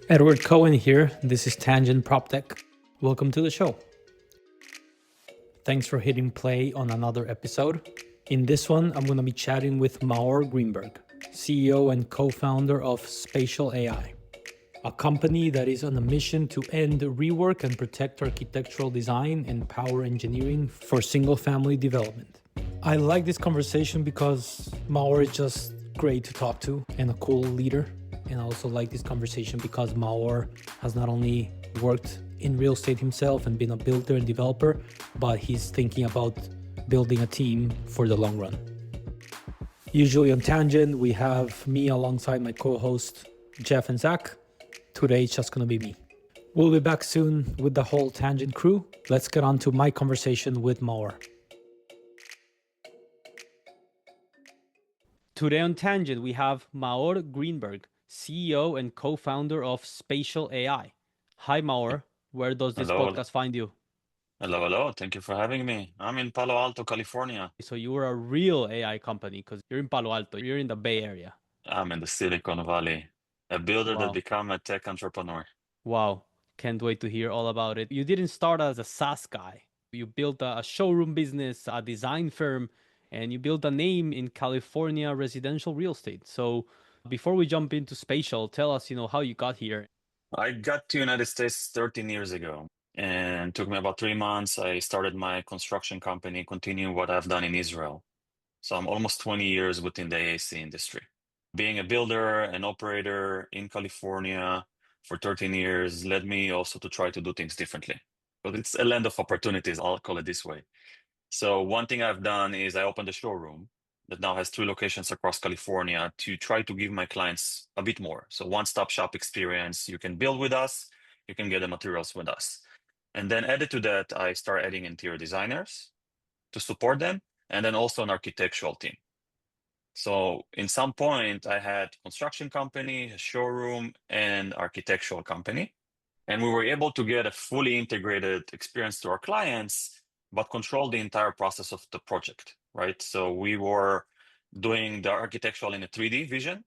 Edward Cohen here. This is Tangent PropTech. Welcome to the show. Thanks for hitting play on another episode. In this one, I'm going to be chatting with Maor Greenberg, CEO and co-founder of Spatial AI, a company that is on a mission to end rework and protect architectural design and power engineering for single-family development. I like this conversation because Maor is just great to talk to and a cool leader. And I also like this conversation because Maor has not only worked in real estate himself and been a builder and developer, but he's thinking about building a team for the long run. Usually on Tangent, we have me alongside my co-host, Jeff and Zach. Today, it's just going to be me. We'll be back soon with the whole Tangent crew. Let's get on to my conversation with Maor. Today on Tangent, we have Maor Greenberg, CEO and co-founder of Spatial AI. Hi, Maor. Where does this Hello. podcast find you? Hello. Thank you for having me. I'm in Palo Alto, California. So you are a real AI company because you're in Palo Alto. You're in the Bay Area. I'm in the Silicon Valley, a builder that Wow. became a tech entrepreneur. Wow. Can't wait to hear all about it. You didn't start as a SaaS guy. You built a showroom business, a design firm, and you built a name in California residential real estate. So before we jump into Spatial, tell us, how you got here. I got to United States 13 years ago, and it took me about 3 months. I started my construction company, continuing what I've done in Israel. So I'm almost 20 years within the AEC industry. Being a builder and operator in California for 13 years led me also to try to do things differently. But it's a land of opportunities, I'll call it this way. So one thing I've done is I opened a showroom that now has 3 locations across California to try to give my clients a bit more. So one-stop shop experience. You can build with us, you can get the materials with us. And then added to that, I start adding interior designers to support them, and then also an architectural team. So in some point, I had construction company, a showroom, and architectural company. And we were able to get a fully integrated experience to our clients, but control the entire process of the project, right? So we were doing the architectural in a 3D vision,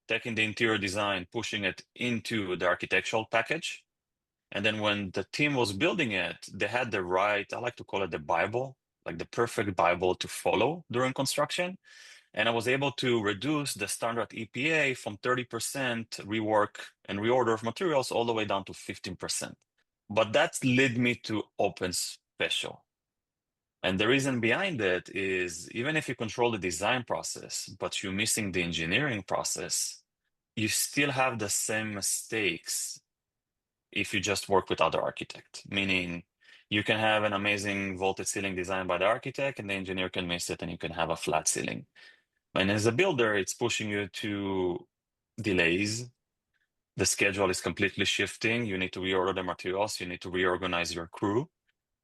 taking the interior design, pushing it into the architectural package. And then when the team was building it, they had the right, I like to call it the Bible, like the perfect Bible to follow during construction. And I was able to reduce the standard EPA from 30% rework and reorder of materials all the way down to 15%. But that led me to Open Spatial. And the reason behind it is even if you control the design process, but you're missing the engineering process, you still have the same mistakes if you just work with other architects, meaning you can have an amazing vaulted ceiling designed by the architect and the engineer can miss it and you can have a flat ceiling. And as a builder, it's pushing you to delays. The schedule is completely shifting. You need to reorder the materials. You need to reorganize your crew.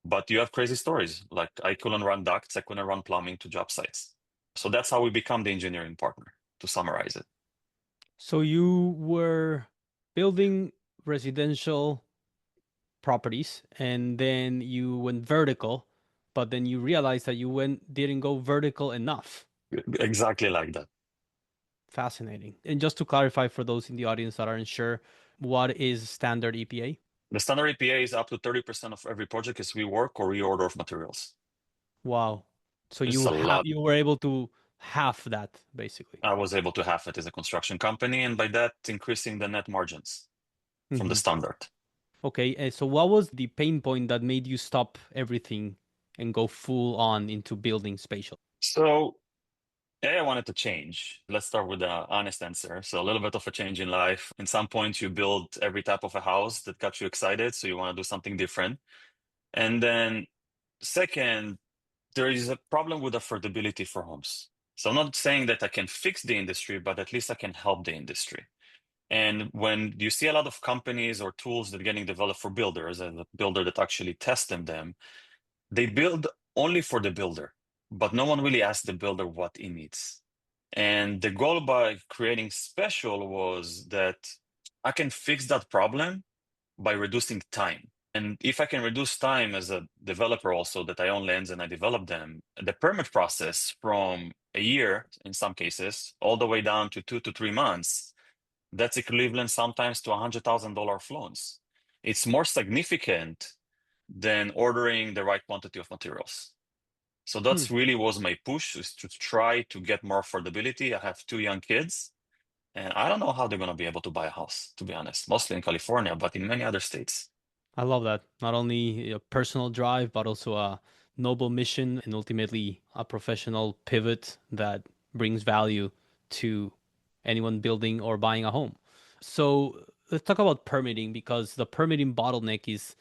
But you have crazy stories. Like I couldn't run ducts. I couldn't run plumbing to job sites. So that's how we become the engineering partner, to summarize it. So you were building residential properties and then you went vertical, but then you realized that you didn't go vertical enough. Exactly like that. Fascinating. And just to clarify for those in the audience that aren't sure, what is standard EPA? The standard EPA is up to 30% of every project is rework or reorder of materials. Wow. So It's a lot. you were able to half that basically. I was able to have it as a construction company, and by that, increasing the net margins from the standard. Okay, so what was the pain point that made you stop everything and go full on into building Spatial? So I wanted to change. Let's start with the honest answer. So a little bit of a change in life. In some point, you build every type of a house that got you excited, so you want to do something different. And then second, there is a problem with affordability for homes. So I'm not saying that I can fix the industry, but at least I can help the industry. And when you see a lot of companies or tools that are getting developed for builders and the builder that actually testing them, they build only for the builder, but no one really asks the builder what he needs. And the goal by creating Spatial was that I can fix that problem by reducing time. And if I can reduce time as a developer also that I own lands and I develop them, the permit process from a year in some cases, all the way down to 2 to 3 months, That's equivalent sometimes to $100,000 loans. It's more significant than ordering the right quantity of materials. So that's really was my push, is to try to get more affordability. I have 2 young kids, and I don't know how they're going to be able to buy a house, to be honest, mostly in California, but in many other states. I love that. Not only a personal drive, but also a noble mission and ultimately a professional pivot that brings value to anyone building or buying a home. So let's talk about permitting, because the permitting bottleneck is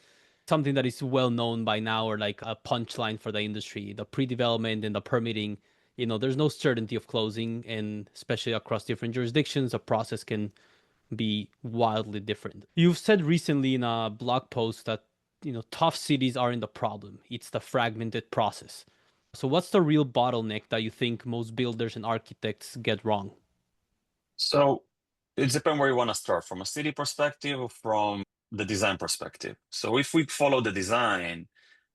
something that is well known by now, or like a punchline for the industry. The pre-development and the permitting, there's no certainty of closing, and especially across different jurisdictions, the process can be wildly different. You've said recently in a blog post that, tough cities aren't the problem. It's the fragmented process. So what's the real bottleneck that you think most builders and architects get wrong? So it depends where you want to start, from a city perspective or from the design perspective. So if we follow the design,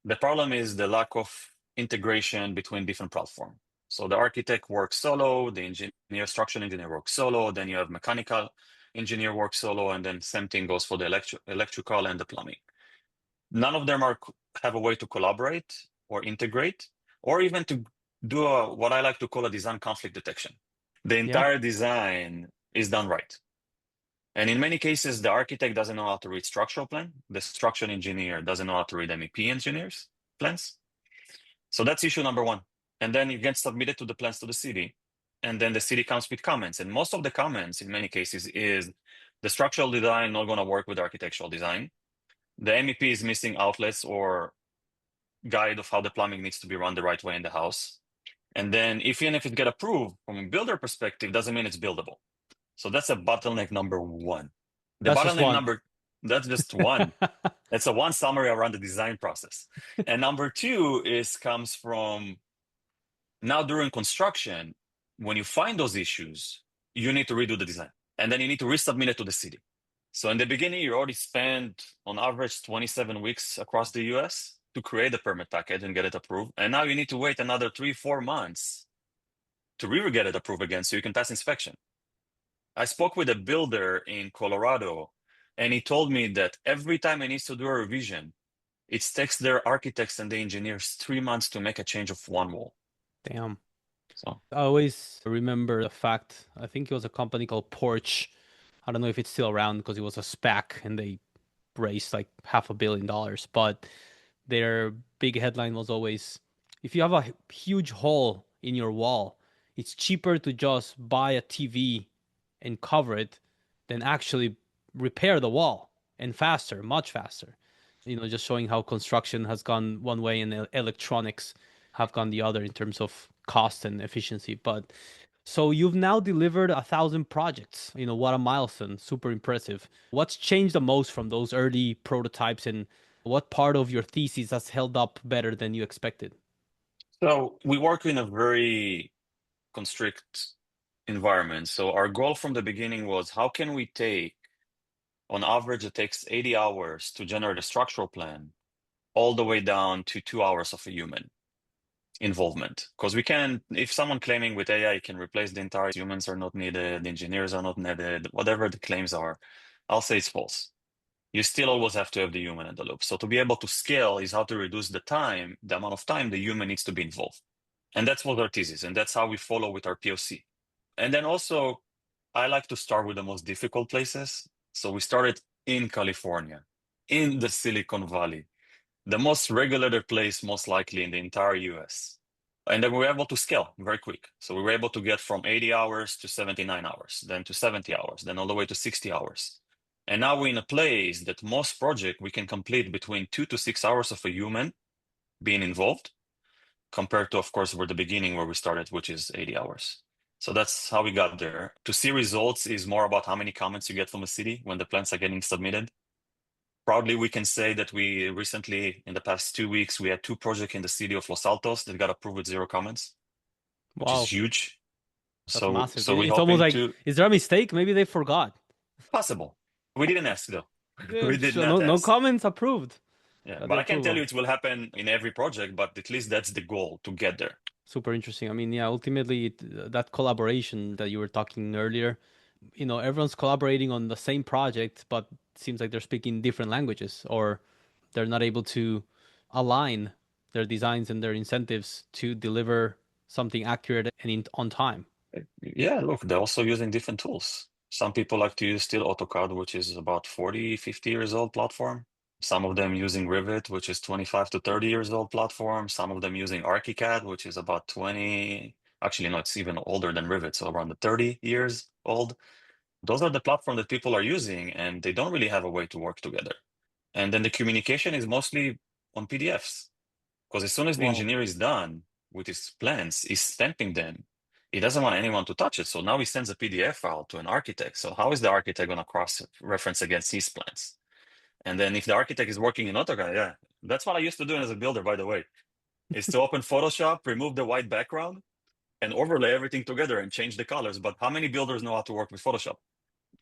the problem is the lack of integration between different platforms. So the architect works solo, the engineer, structural engineer works solo, then you have mechanical engineer works solo, and then same thing goes for the electrical and the plumbing. None of them have a way to collaborate or integrate, or even to do what I like to call a design conflict detection. The Yeah. entire design is done right. And in many cases, the architect doesn't know how to read structural plan. The structural engineer doesn't know how to read MEP engineers plans. So that's issue number one. And then you get submitted to the plans to the city. And then the city comes with comments. And most of the comments in many cases is the structural design not going to work with architectural design. The MEP is missing outlets or guide of how the plumbing needs to be run the right way in the house. And then even if it get approved from a builder perspective, doesn't mean it's buildable. So that's a bottleneck number one. The That's just bottleneck one. number, that's just one. It's a one summary around the design process. And number two comes from now during construction, when you find those issues, you need to redo the design. And then you need to resubmit it to the city. So in the beginning, you already spent on average 27 weeks across the US to create the permit package and get it approved. And now you need to wait another 3-4 months to get it approved again so you can pass inspection. I spoke with a builder in Colorado, and he told me that every time he needs to do a revision, it takes their architects and the engineers 3 months to make a change of one wall. Damn. So I always remember the fact, I think it was a company called Porch. I don't know if it's still around because it was a SPAC and they raised like $500 million. But their big headline was always, if you have a huge hole in your wall, it's cheaper to just buy a TV and cover it than actually repair the wall, and faster, much faster. Just showing how construction has gone one way and electronics have gone the other in terms of cost and efficiency. But so you've now delivered 1,000 projects. What a milestone. Super impressive. What's changed the most from those early prototypes, and what part of your thesis has held up better than you expected? So we work in a very constrict environment. So our goal from the beginning was, how can we take, on average, it takes 80 hours to generate a structural plan, all the way down to 2 hours of a human involvement. Because we can, if someone claiming with AI can replace the entire, humans are not needed, engineers are not needed, whatever the claims are, I'll say it's false. You still always have to have the human in the loop. So to be able to scale is how to reduce the amount of time the human needs to be involved. And that's what our thesis, and that's how we follow with our POC. And then also, I like to start with the most difficult places. So we started in California, in the Silicon Valley, the most regulated place, most likely in the entire US. And then we were able to scale very quick. So we were able to get from 80 hours to 79 hours, then to 70 hours, then all the way to 60 hours. And now we're in a place that most project we can complete between 2 to 6 hours of a human being involved, compared to, of course, we're the beginning where we started, which is 80 hours. So that's how we got there. To see results is more about how many comments you get from a city when the plans are getting submitted. Proudly, we can say that we recently, in the past 2 weeks, we had 2 projects in the city of Los Altos that got approved with 0 comments, which is Wow, huge. that's So, massive. so we're It's almost hoping like, to, is there a mistake? Maybe they forgot. possible. We didn't ask though. We Good. did So not no ask. comments, approved. Yeah, Got the but I can tell you approval. it will happen in every project, but at least that's the goal, to get there. Super interesting. I mean, yeah, ultimately, that collaboration that you were talking earlier, everyone's collaborating on the same project, but it seems like they're speaking different languages, or they're not able to align their designs and their incentives to deliver something accurate and on time. Yeah, look, they're also using different tools. Some people like to use still AutoCAD, which is about 40, 50 years old platform. Some of them using Revit, which is 25 to 30 years old platform. Some of them using ArchiCAD, which is about 20, actually, no, it's even older than Revit, so around the 30 years old. Those are the platform that people are using, and they don't really have a way to work together. And then the communication is mostly on PDFs, because as soon as the Wow. engineer is done with his plans, he's stamping them. He doesn't want anyone to touch it. So now he sends a PDF file to an architect. So how is the architect going to cross-reference against his plans? And then if the architect is working in AutoCAD, yeah, that's what I used to do as a builder, by the way, is to open Photoshop, remove the white background, and overlay everything together and change the colors. But how many builders know how to work with Photoshop?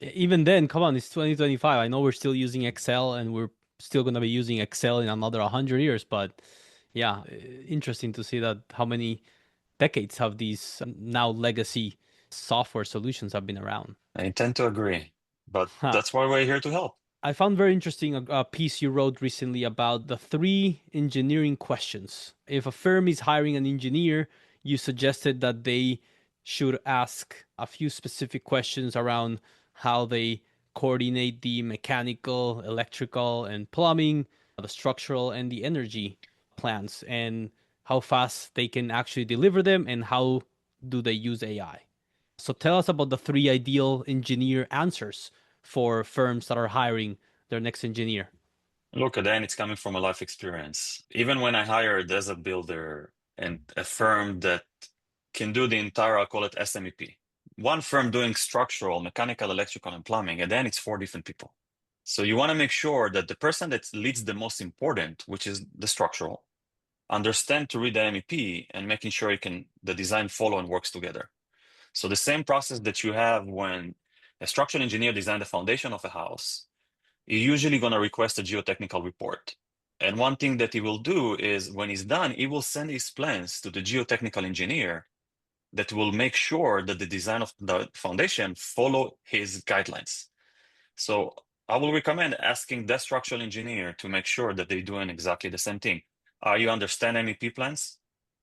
Even then, come on, it's 2025. I know we're still using Excel, and we're still going to be using Excel in another 100 years, but yeah, interesting to see that how many decades have these now legacy software solutions have been around. I tend to agree, but Huh. that's why we're here to help. I found very interesting a piece you wrote recently about the 3 engineering questions. If a firm is hiring an engineer, you suggested that they should ask a few specific questions around how they coordinate the mechanical, electrical, and plumbing, the structural, and the energy plans, and how fast they can actually deliver them, and how do they use AI. So tell us about the 3 ideal engineer answers for firms that are hiring their next engineer. Look, again, it's coming from a life experience. Even when I hired as a builder and a firm that can do the entire, I'll call it SMEP. One firm doing structural, mechanical, electrical, and plumbing, and then it's 4 different people. So you want to make sure that the person that leads the most important, which is the structural, understand to read the MEP and making sure the design follow and works together. So the same process that you have when a structural engineer designs the foundation of a house, you're usually going to request a geotechnical report. And one thing that he will do is when he's done, he will send his plans to the geotechnical engineer that will make sure that the design of the foundation follow his guidelines. So I will recommend asking the structural engineer to make sure that they're doing exactly the same thing. Are you understand MEP plans?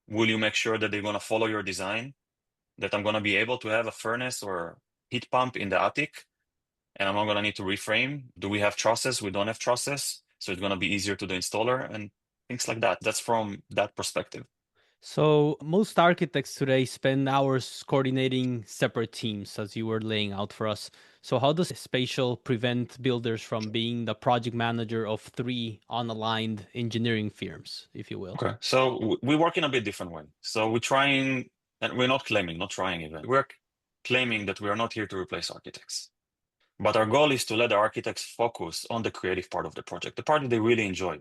Will you make sure that they're going to follow your design? That I'm going to be able to have a furnace or heat pump in the attic, and I'm not going to need to reframe. Do we have trusses? We don't have trusses. So it's going to be easier to the installer and things like that. That's from that perspective. So most architects today spend hours coordinating separate teams, as you were laying out for us. So how does Spatial prevent builders from being the project manager of 3 unaligned engineering firms, if you will? Okay. So we work in a bit different way. So we're trying, and we're not claiming, not trying even. We're claiming that we are not here to replace architects. But our goal is to let the architects focus on the creative part of the project, the part that they really enjoy.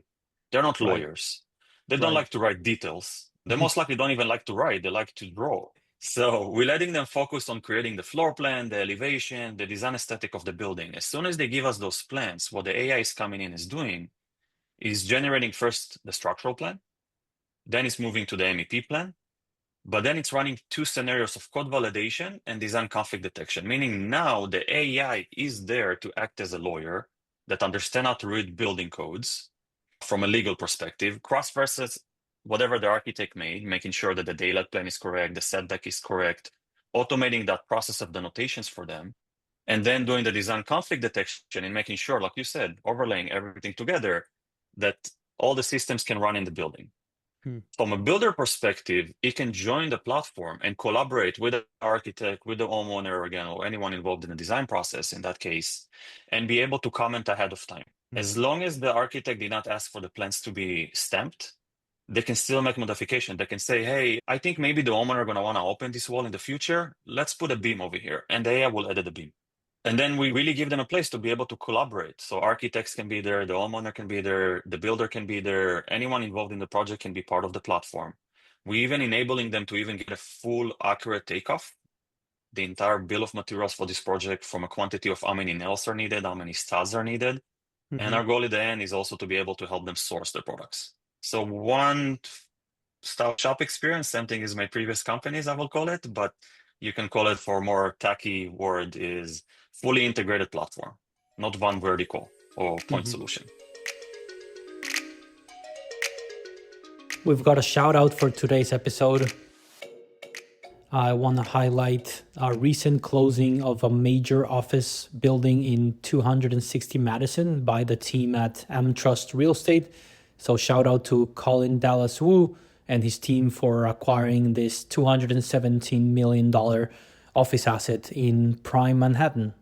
They're not Right. lawyers. They don't Right. like to write details. They most likely don't even like to write. They like to draw. So we're letting them focus on creating the floor plan, the elevation, the design aesthetic of the building. As soon as they give us those plans, what the AI is coming in is doing is generating first the structural plan, then it's moving to the MEP plan, but then it's running 2 scenarios of code validation and design conflict detection, meaning now the AI is there to act as a lawyer that understands how to read building codes from a legal perspective, cross versus whatever the architect made, making sure that the daylight plan is correct, the setback is correct, automating that process of the notations for them, and then doing the design conflict detection and making sure, like you said, overlaying everything together, that all the systems can run in the building. Hmm. From a builder perspective, it can join the platform and collaborate with the architect, with the homeowner again, or anyone involved in the design process in that case, and be able to comment ahead of time. As long as the architect did not ask for the plans to be stamped, they can still make modification. They can say, hey, I think maybe the homeowner going to want to open this wall in the future. Let's put a beam over here. And the AI will edit the beam. And then we really give them a place to be able to collaborate. So architects can be there, the homeowner can be there, the builder can be there, anyone involved in the project can be part of the platform. We even enabling them to even get a full accurate takeoff, the entire bill of materials for this project from a quantity of how many nails are needed, how many studs are needed. And our goal at the end is also to be able to help them source their products. So one stop shop experience, same thing as my previous companies, I will call it, but You can call it, for a more tacky word, is fully integrated platform, not one vertical or point solution. We've got a shout out for today's episode. I want to highlight our recent closing of a major office building in 260 Madison by the team at AmTrustRE Real Estate. So shout out to Colin Dallas Wu and his team for acquiring this $217 million office asset in prime Manhattan.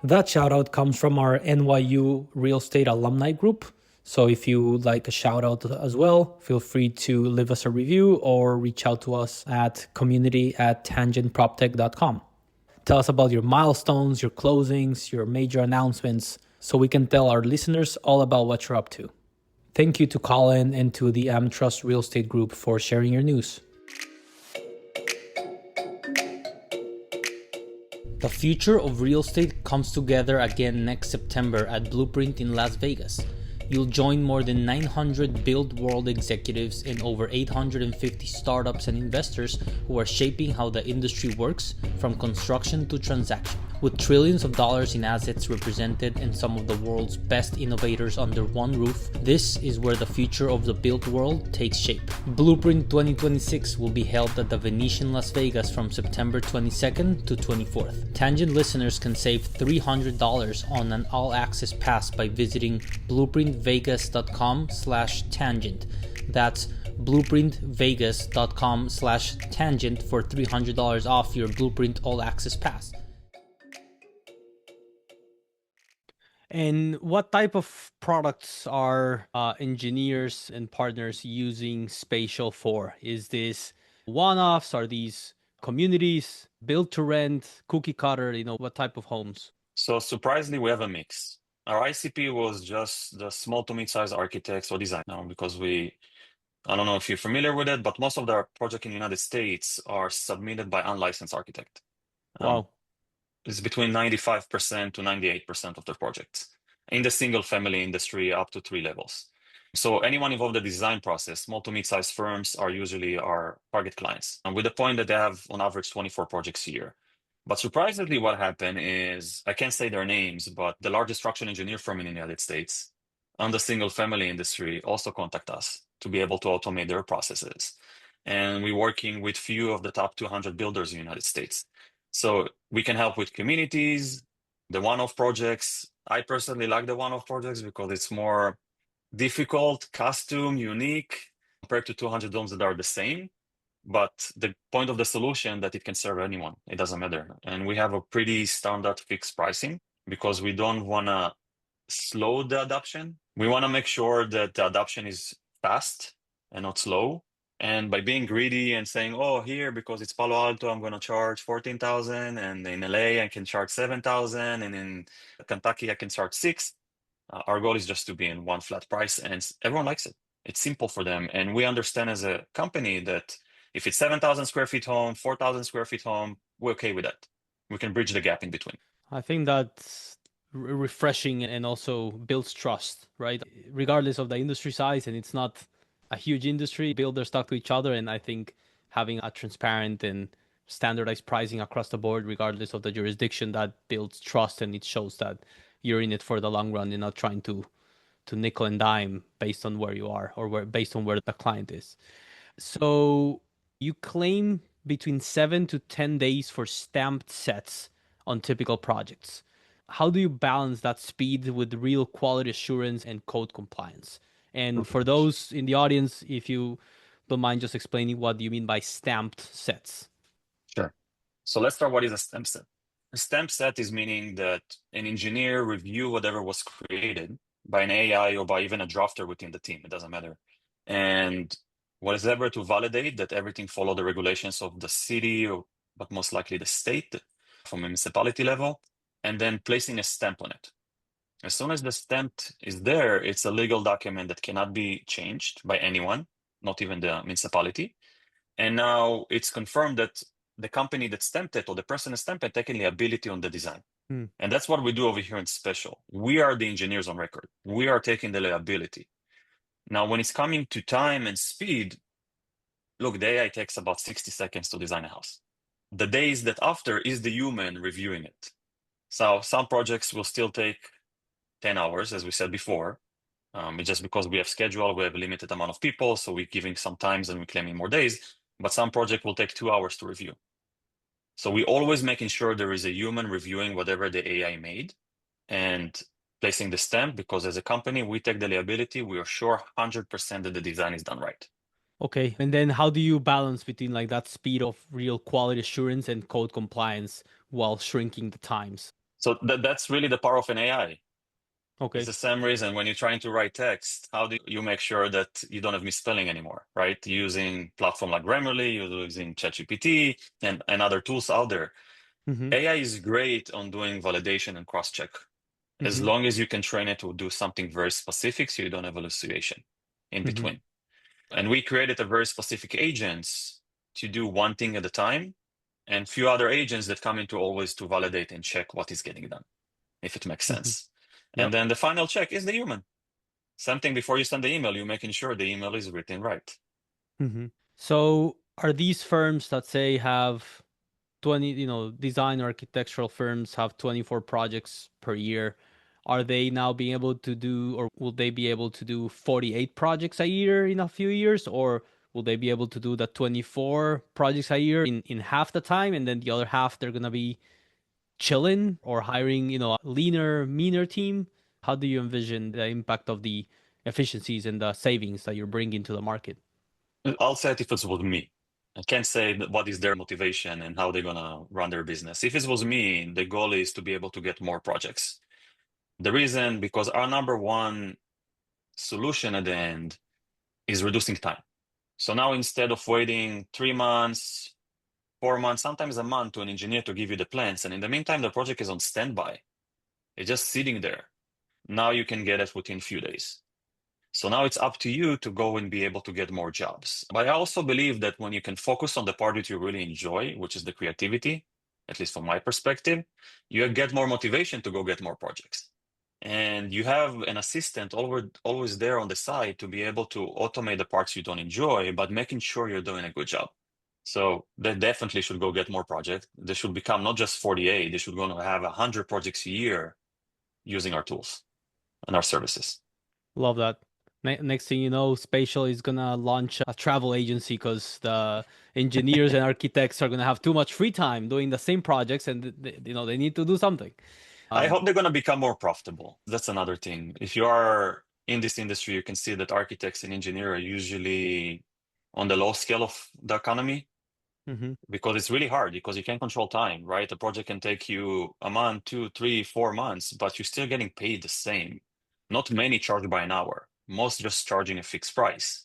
That shout out comes from our NYU Real Estate Alumni Group. So if you would like a shout out as well, feel free to leave us a review or reach out to us at community@tangentproptech.com. Tell us about your milestones, your closings, your major announcements, so we can tell our listeners all about what you're up to. Thank you to Colin and to the AmTrust Real Estate Group for sharing your news. The future of real estate comes together again next September at Blueprint in Las Vegas. You'll join more than 900 built world executives and over 850 startups and investors who are shaping how the industry works from construction to transaction. With trillions of dollars in assets represented and some of the world's best innovators under one roof, this is where the future of the built world takes shape. Blueprint 2026 will be held at the Venetian Las Vegas from September 22nd to 24th. Tangent listeners can save $300 on an all-access pass by visiting blueprintvegas.com/tangent. That's blueprintvegas.com/tangent for $300 off your Blueprint all-access pass. And what type of products are engineers and partners using Spatial for? Is this one-offs? Are these communities, build to rent, cookie cutter? What type of homes? So surprisingly, we have a mix. Our ICP was just the small to mid-sized architects or design now, because I don't know if you're familiar with it, but most of the projects in the United States are submitted by unlicensed architect. Wow. It's between 95% to 98% of the projects in the single family industry, up to 3 levels. So anyone involved in the design process, small to mid-sized firms are usually our target clients, and with the point that they have on average 24 projects a year. But surprisingly, what happened is, I can't say their names, but the largest structural engineer firm in the United States on the single family industry also contact us to be able to automate their processes. And we're working with few of the top 200 builders in the United States. So we can help with communities, the one-off projects. I personally like the one-off projects because it's more difficult, custom, unique, compared to 200 domes that are the same. But the point of the solution that it can serve anyone, it doesn't matter. And we have a pretty standard fixed pricing because we don't want to slow the adoption. We want to make sure that the adoption is fast and not slow. And by being greedy and saying, oh, here, because it's Palo Alto, I'm going to charge 14,000, and in LA, I can charge 7,000, and in Kentucky, I can charge 6. Our goal is just to be in one flat price, and everyone likes it. It's simple for them. And we understand as a company that if it's 7,000 square feet home, 4,000 square feet home, we're okay with that. We can bridge the gap in between. I think that's refreshing and also builds trust, right? Regardless of the industry size, and it's not a huge industry, builders talk to each other, and I think having a transparent and standardized pricing across the board, regardless of the jurisdiction, that builds trust, and it shows that you're in it for the long run and not trying to nickel and dime based on where you are or based on where the client is. So you claim between 7 to 10 days for stamped sets on typical projects. How do you balance that speed with real quality assurance and code compliance? And for those in the audience, if you don't mind just explaining what you mean by stamped sets. Sure. So let's start. What is a stamp set? A stamp set is meaning that an engineer review whatever was created by an AI or by even a drafter within the team. It doesn't matter. And what is ever to validate that everything follow the regulations of the city, but most likely the state from a municipality level, and then placing a stamp on it. As soon as the stamp is there, it's a legal document that cannot be changed by anyone, not even the municipality. And now it's confirmed that the company that stamped it or the person that stamped it taking liability on the design. And that's what we do over here in Spatial. We are the engineers on record. We are taking the liability. Now, when it's coming to time and speed, look, the AI takes about 60 seconds to design a house. The days that after is the human reviewing it. So some projects will still take 10 hours, as we said before. It's just because we have schedule, we have a limited amount of people, so we're giving some times and we're claiming more days, but some project will take 2 hours to review. So we always making sure there is a human reviewing whatever the AI made and placing the stamp, because as a company, we take the liability. We are sure 100% that the design is done right. Okay. And then how do you balance between like that speed of real quality assurance and code compliance while shrinking the times? So that's really the power of an AI. Okay. It's the same reason when you're trying to write text, how do you make sure that you don't have misspelling anymore, right? Using platform like Grammarly, you're using ChatGPT and other tools out there. Mm-hmm. AI is great on doing validation and cross-check, as long as you can train it to do something very specific so you don't have hallucination in between. And we created a very specific agents to do one thing at a time, and few other agents that come into always to validate and check what is getting done, if it makes sense. Yep. And then the final check is the human. Something before you send the email, you're making sure the email is written right. So are these firms that say have 20, design or architectural firms have 24 projects per year, are they now being able to do, or will they be able to do 48 projects a year in a few years? Or will they be able to do the 24 projects a year in half the time, and then the other half they're going to be chilling or hiring, a leaner, meaner team? How do you envision the impact of the efficiencies and the savings that you're bringing to the market? I'll say it if it was me. I can't say what is their motivation and how they're going to run their business. If it was me, the goal is to be able to get more projects. The reason, because our number one solution at the end is reducing time. So now instead of waiting 3 months, 4 months, sometimes a month to an engineer to give you the plans, and in the meantime, the project is on standby. It's just sitting there. Now you can get it within a few days. So now it's up to you to go and be able to get more jobs. But I also believe that when you can focus on the part that you really enjoy, which is the creativity, at least from my perspective, you get more motivation to go get more projects. And you have an assistant always there on the side to be able to automate the parts you don't enjoy, but making sure you're doing a good job. So they definitely should go get more projects. They should become not just 48, they should go to have 100 projects a year using our tools and our services. Love that. Next thing you know, Spatial is gonna launch a travel agency because the engineers and architects are gonna have too much free time doing the same projects, and they need to do something. I hope they're going to become more profitable. That's another thing. If you are in this industry, you can see that architects and engineers are usually on the low scale of the economy because it's really hard because you can't control time, right? A project can take you a month, 2, 3, 4 months, but you're still getting paid the same. Not many charge by an hour. Most just charging a fixed price.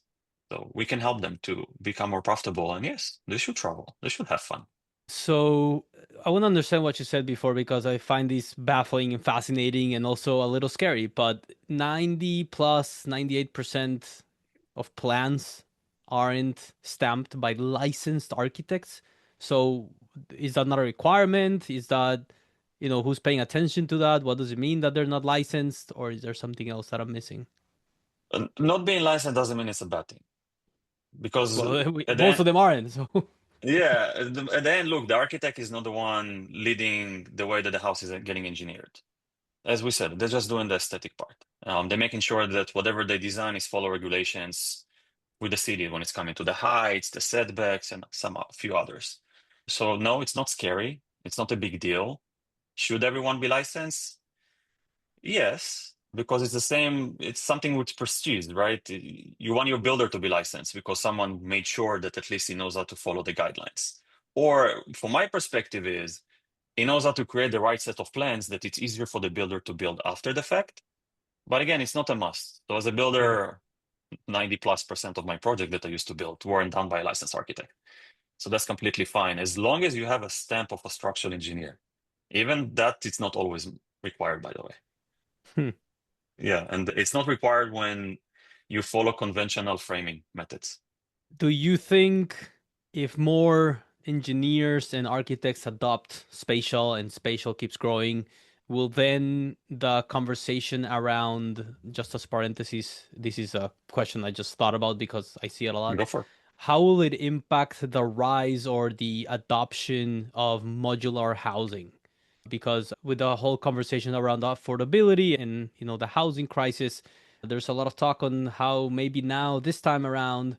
So we can help them to become more profitable. And yes, they should travel. They should have fun. So I want to understand what you said before, because I find this baffling and fascinating and also a little scary. But 90 plus 98% of plans aren't stamped by licensed architects. So is that not a requirement? Is that, who's paying attention to that? What does it mean that they're not licensed? Or is there something else that I'm missing? Not being licensed doesn't mean it's a bad thing. Because Well, at the most end, of them aren't. So yeah, at the end, look, the architect is not the one leading the way that the house is getting engineered. As we said, they're just doing the aesthetic part. They're making sure that whatever they design is follow regulations with the city when it's coming to the heights, the setbacks, and a few others. So no, it's not scary. It's not a big deal. Should everyone be licensed? Yes, because it's the same, it's something with prestige, right? You want your builder to be licensed because someone made sure that at least he knows how to follow the guidelines. Or from my perspective is, he knows how to create the right set of plans that it's easier for the builder to build after the fact. But again, it's not a must. So as a builder, 90+% of my project that I used to build weren't done by a licensed architect. So that's completely fine, as long as you have a stamp of a structural engineer. Even that, it's not always required, by the way. Yeah, and it's not required when you follow conventional framing methods. do you think if more engineers and architects adopt Spatial and Spatial keeps growing, will then the conversation around, just as parentheses, this is a question I just thought about because I see it a lot. Go for it. how will it impact the rise or the adoption of modular housing? Because with the whole conversation around affordability and the housing crisis, there's a lot of talk on how maybe now this time around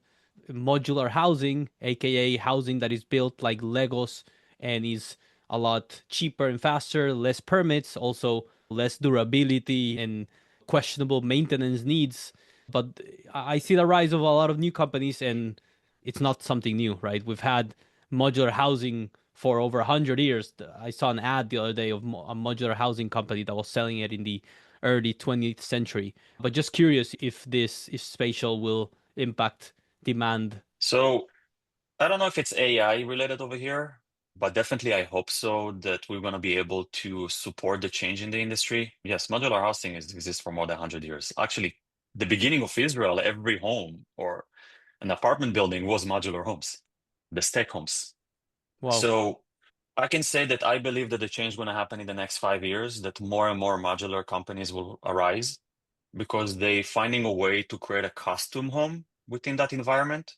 modular housing, aka housing that is built like Legos and is a lot cheaper and faster, less permits, also less durability and questionable maintenance needs. But I see the rise of a lot of new companies, and it's not something new, right? We've had modular housing for over 100 years. I saw an ad the other day of a modular housing company that was selling it in the early 20th century. But just curious if Spatial will impact demand. So I don't know if it's AI related over here, but definitely I hope so that we're going to be able to support the change in the industry. Yes, modular housing exists for more than 100 years. Actually, the beginning of Israel, every home or an apartment building was modular homes, the stack homes. Wow. So I can say that I believe that the change is going to happen in the next 5 years, that more and more modular companies will arise because they finding a way to create a custom home within that environment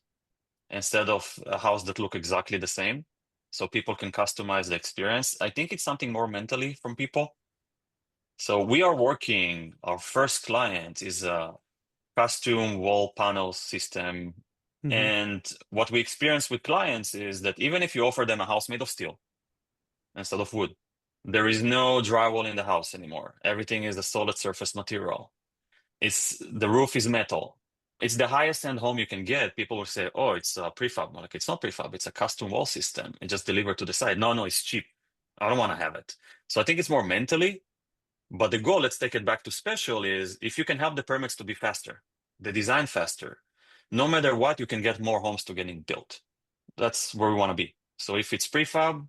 instead of a house that look exactly the same. So people can customize the experience. I think it's something more mentally from people. So we are working, our first client is a custom wall panel system. Mhm. And what we experience with clients is that even if you offer them a house made of steel instead of wood, there is no drywall in the house anymore. Everything is a solid surface material. The roof is metal. It's the highest end home you can get. People will say, oh, it's a prefab. Like, it's not prefab, it's a custom wall system. It just delivered to the site. No, it's cheap. I don't want to have it. So I think it's more mentally, but the goal, let's take it back to Spatial, is if you can help the permits to be faster, the design faster, no matter what, you can get more homes to getting built. That's where we want to be. So if it's prefab,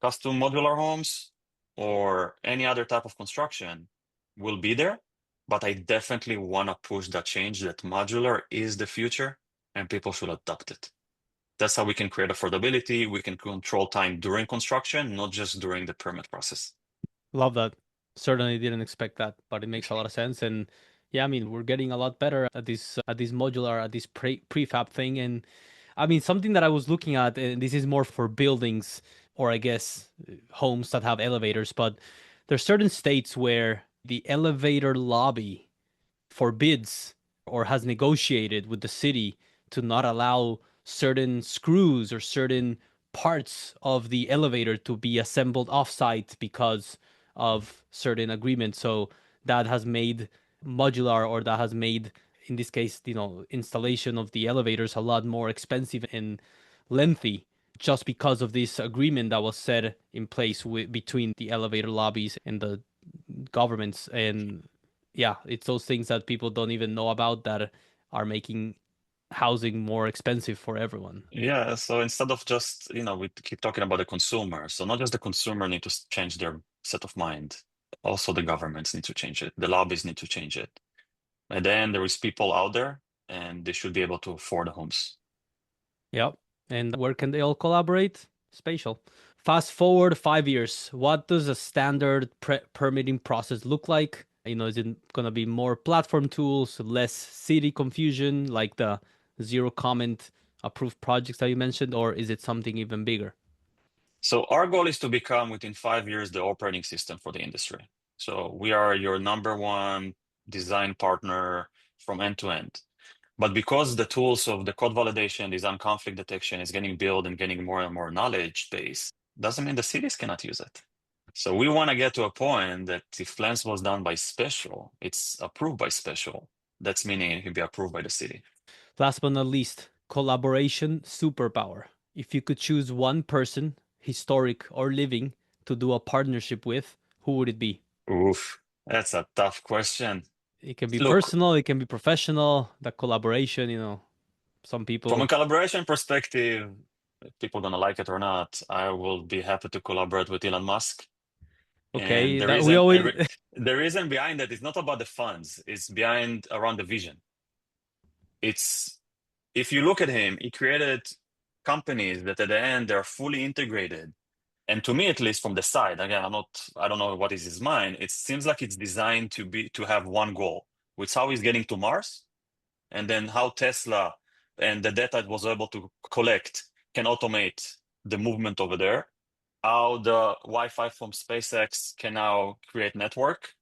custom modular homes, or any other type of construction, we'll be there. But I definitely want to push that change that modular is the future and people should adopt it. That's how we can create affordability. We can control time during construction, not just during the permit process. Love that. Certainly didn't expect that, but it makes a lot of sense. And yeah, I mean, we're getting a lot better at this modular, at this prefab thing. And I mean, something that I was looking at, and this is more for buildings or I guess homes that have elevators, but there's certain states where the elevator lobby forbids or has negotiated with the city to not allow certain screws or certain parts of the elevator to be assembled offsite because of certain agreements. So that has made modular, or that has made, in this case, installation of the elevators a lot more expensive and lengthy, just because of this agreement that was set in place between the elevator lobbies and the governments. And yeah, it's those things that people don't even know about that are making housing more expensive for everyone. Yeah, so instead of just, we keep talking about the consumer. So not just the consumer need to change their set of mind. Also the governments need to change it. The lobbies need to change it. And then there is people out there and they should be able to afford homes. Yep. And where can they all collaborate? Spatial. Fast forward 5 years. What does a standard permitting process look like? Is it going to be more platform tools, less city confusion, like the zero comment approved projects that you mentioned, or is it something even bigger? So our goal is to become within 5 years the operating system for the industry. So we are your number one design partner from end to end. But because the tools of the code validation, design conflict detection is getting built and getting more and more knowledge base, doesn't mean the cities cannot use it. So we want to get to a point that if plans was done by Spatial, it's approved by Spatial. That's meaning it can be approved by the city. Last but not least, collaboration superpower. If you could choose one person, historic or living, to do a partnership with, who would it be? Oof, that's a tough question. It can be Look, personal, it can be professional, the collaboration, some from a people. collaboration perspective, if people gonna like it or not, I will be happy to collaborate with Elon Musk. And Okay, that we always. the reason behind that is not about the funds, it's behind around the vision. It's if you look at him, he created companies that at the end they're fully integrated. And to me, at least from the side, again, I don't know what is his mind. It seems like it's designed to have one goal, which is how he's getting to Mars, and then how Tesla and the data it was able to collect can automate the movement over there. How the Wi-Fi from SpaceX can now create network,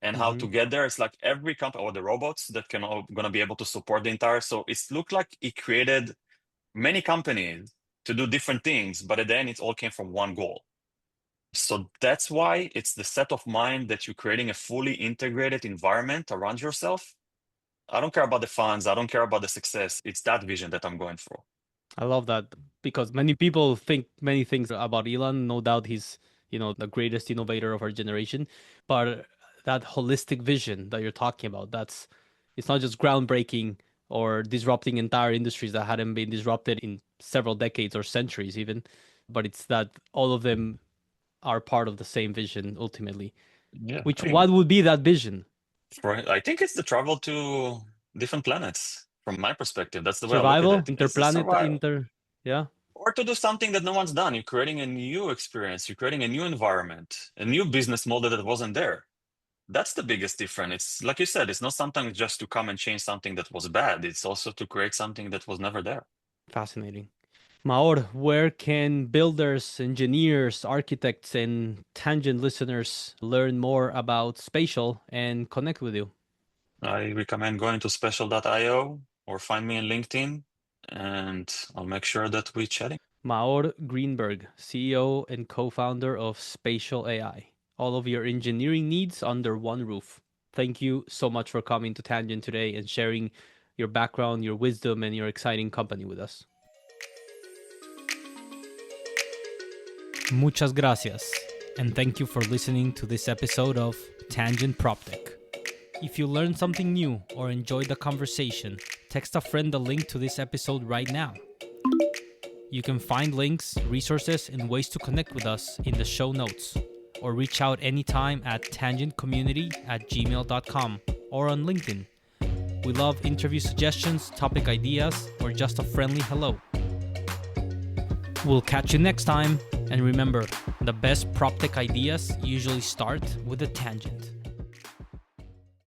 and how to get there. It's like every company, or the robots that can all gonna be able to support the entire. So it's looked like it created many companies to do different things, but at the end, it all came from one goal. So that's why it's the set of mind that you're creating a fully integrated environment around yourself. I don't care about the funds. I don't care about the success. It's that vision that I'm going for. I love that, because many people think many things about Elon. No doubt he's, the greatest innovator of our generation. But that holistic vision that you're talking about, it's not just groundbreaking or disrupting entire industries that hadn't been disrupted in several decades or centuries even, but it's that all of them are part of the same vision ultimately. Yeah. What would be that vision? I think it's the travel to different planets. From my perspective, that's the way I Survival, look at it. It's the survival. Yeah. Or to do something that no one's done. You're creating a new experience. You're creating a new environment, a new business model that wasn't there. That's the biggest difference. It's like you said, it's not sometimes just to come and change something that was bad. It's also to create something that was never there. Fascinating. Maor, where can builders, engineers, architects, and Tangent listeners learn more about Spatial and connect with you? I recommend going to spatial.io or find me on LinkedIn, and I'll make sure that we're chatting. Maor Greenberg, CEO and co-founder of Spatial AI. All of your engineering needs under one roof. Thank you so much for coming to Tangent today and sharing your background, your wisdom, and your exciting company with us. Muchas gracias, and thank you for listening to this episode of Tangent PropTech. If you learned something new or enjoyed the conversation, text a friend the link to this episode right now. You can find links, resources, and ways to connect with us in the show notes, or reach out anytime at tangentcommunity@gmail.com or on LinkedIn. We love interview suggestions, topic ideas, or just a friendly hello. We'll catch you next time, and remember, the best PropTech ideas usually start with a tangent.